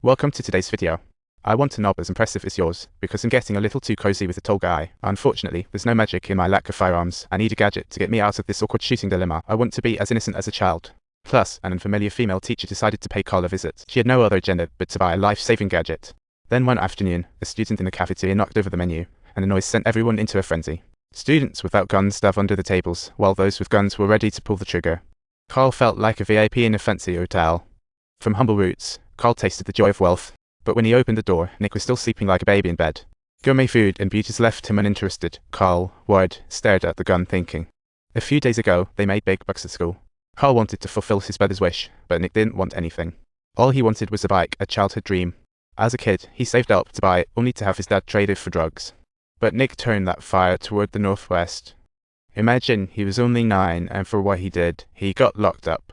Welcome to today's video. I want a knob as impressive as yours, because I'm getting a little too cozy with a tall guy. Unfortunately, there's no magic in my lack of firearms. I need a gadget to get me out of this awkward shooting dilemma. I want to be as innocent as a child. Plus, an unfamiliar female teacher decided to pay Carl a visit. She had no other agenda but to buy a life-saving gadget. Then one afternoon, a student in the cafeteria knocked over the menu, and the noise sent everyone into a frenzy. Students without guns dove under the tables, while those with guns were ready to pull the trigger. Carl felt like a VIP in a fancy hotel. From humble roots, Carl tasted the joy of wealth. But when he opened the door, Nick was still sleeping like a baby in bed. Gourmet food and beauties left him uninterested. Carl, worried, stared at the gun thinking. A few days ago, they made big bucks at school. Carl wanted to fulfill his brother's wish, but Nick didn't want anything. All he wanted was a bike, a childhood dream. As a kid, he saved up to buy it, only to have his dad trade it for drugs. But Nick turned that fire toward the northwest. Imagine he was only 9, and for what he did, he got locked up.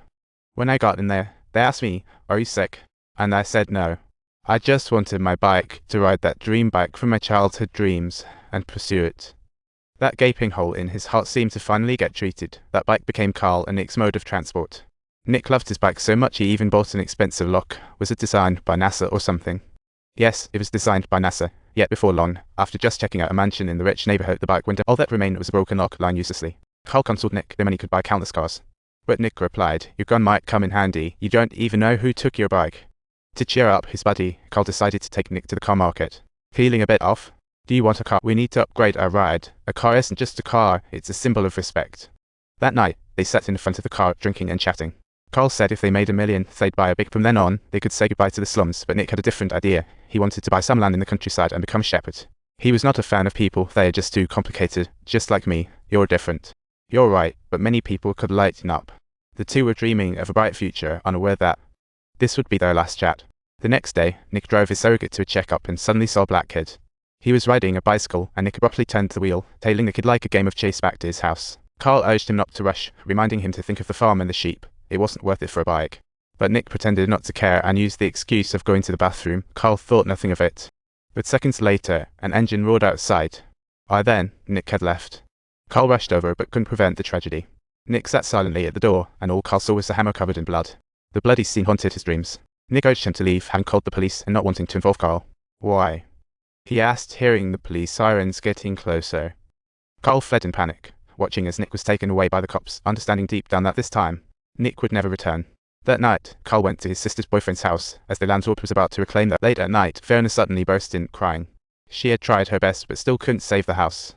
When I got in there, they asked me, "Are you sick?" And I said no. I just wanted my bike, to ride that dream bike from my childhood dreams, and pursue it. That gaping hole in his heart seemed to finally get treated. That bike became Carl and Nick's mode of transport. Nick loved his bike so much he even bought an expensive lock. Was it designed by NASA or something? Yes, it was designed by NASA. Yet before long, after just checking out a mansion in the rich neighborhood, the bike went up. All that remained was a broken lock lying uselessly. Carl consoled Nick. The money could buy countless cars. But Nick replied, "Your gun might come in handy. You don't even know who took your bike." To cheer up his buddy, Carl decided to take Nick to the car market. Feeling a bit off? "Do you want a car? We need to upgrade our ride. A car isn't just a car, it's a symbol of respect." That night, they sat in front of the car, drinking and chatting. Carl said if they made $1 million, they'd buy a big. From then on, they could say goodbye to the slums, but Nick had a different idea. He wanted to buy some land in the countryside and become a shepherd. He was not a fan of people, they are just too complicated. Just like me, you're different. You're right, but many people could lighten up. The two were dreaming of a bright future, unaware that this would be their last chat. The next day, Nick drove his surrogate to a checkup and suddenly saw a black kid. He was riding a bicycle, and Nick abruptly turned the wheel, tailing the kid like a game of chase back to his house. Carl urged him not to rush, reminding him to think of the farm and the sheep. It wasn't worth it for a bike. But Nick pretended not to care and used the excuse of going to the bathroom. Carl thought nothing of it. But seconds later, an engine roared outside. By then, Nick had left. Carl rushed over but couldn't prevent the tragedy. Nick sat silently at the door, and all Carl saw was a hammer covered in blood. The bloody scene haunted his dreams. Nick urged him to leave, having called the police and not wanting to involve Carl. "Why?" he asked, hearing the police sirens getting closer. Carl fled in panic, watching as Nick was taken away by the cops, understanding deep down that this time, Nick would never return. That night, Carl went to his sister's boyfriend's house. As the landlord was about to reclaim that, late at night, Fiona suddenly burst in, crying. She had tried her best but still couldn't save the house.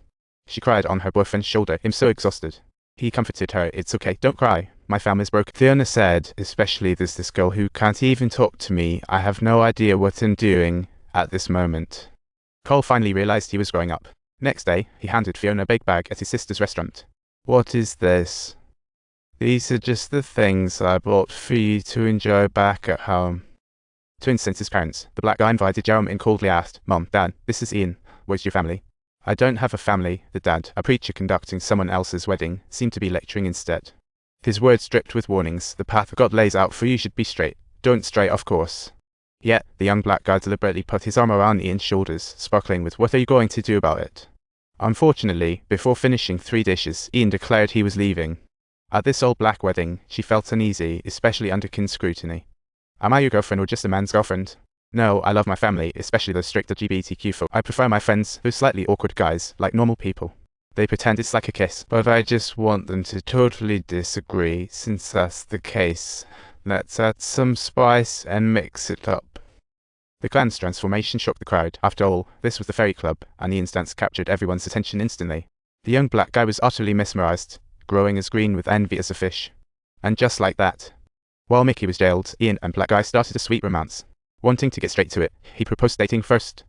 She cried on her boyfriend's shoulder, him so exhausted. He comforted her. "It's okay, don't cry. My family's broken." Fiona said, "Especially there's this girl who can't even talk to me. I have no idea what I'm doing at this moment." Carl finally realized he was growing up. Next day, he handed Fiona a big bag at his sister's restaurant. "What is this?" "These are just the things I bought for you to enjoy back at home." To incense his parents, the black guy invited Jerome and coldly asked, "Mom, Dad, this is Ian. Where's your family?" "I don't have a family," the dad, a preacher conducting someone else's wedding, seemed to be lecturing instead. His words dripped with warnings. "The path God lays out for you should be straight. Don't stray off course." Yet, the young black guy deliberately put his arm around Ian's shoulders, sparkling with, "What are you going to do about it?" Unfortunately, before finishing 3 dishes, Ian declared he was leaving. At this all-black wedding, she felt uneasy, especially under keen scrutiny. "Am I your girlfriend or just a man's girlfriend?" "No, I love my family, especially those strict LGBTQ folk. I prefer my friends, those slightly awkward guys, like normal people. They pretend it's like a kiss. But I just want them to totally disagree. Since that's the case, let's add some spice and mix it up." The clan's transformation shocked the crowd. After all, this was the Fairy Club, and Ian's dance captured everyone's attention instantly. The young black guy was utterly mesmerized, growing as green with envy as a fish. And just like that, while Mickey was jailed, Ian and black guy started a sweet romance. Wanting to get straight to it, he proposed dating first.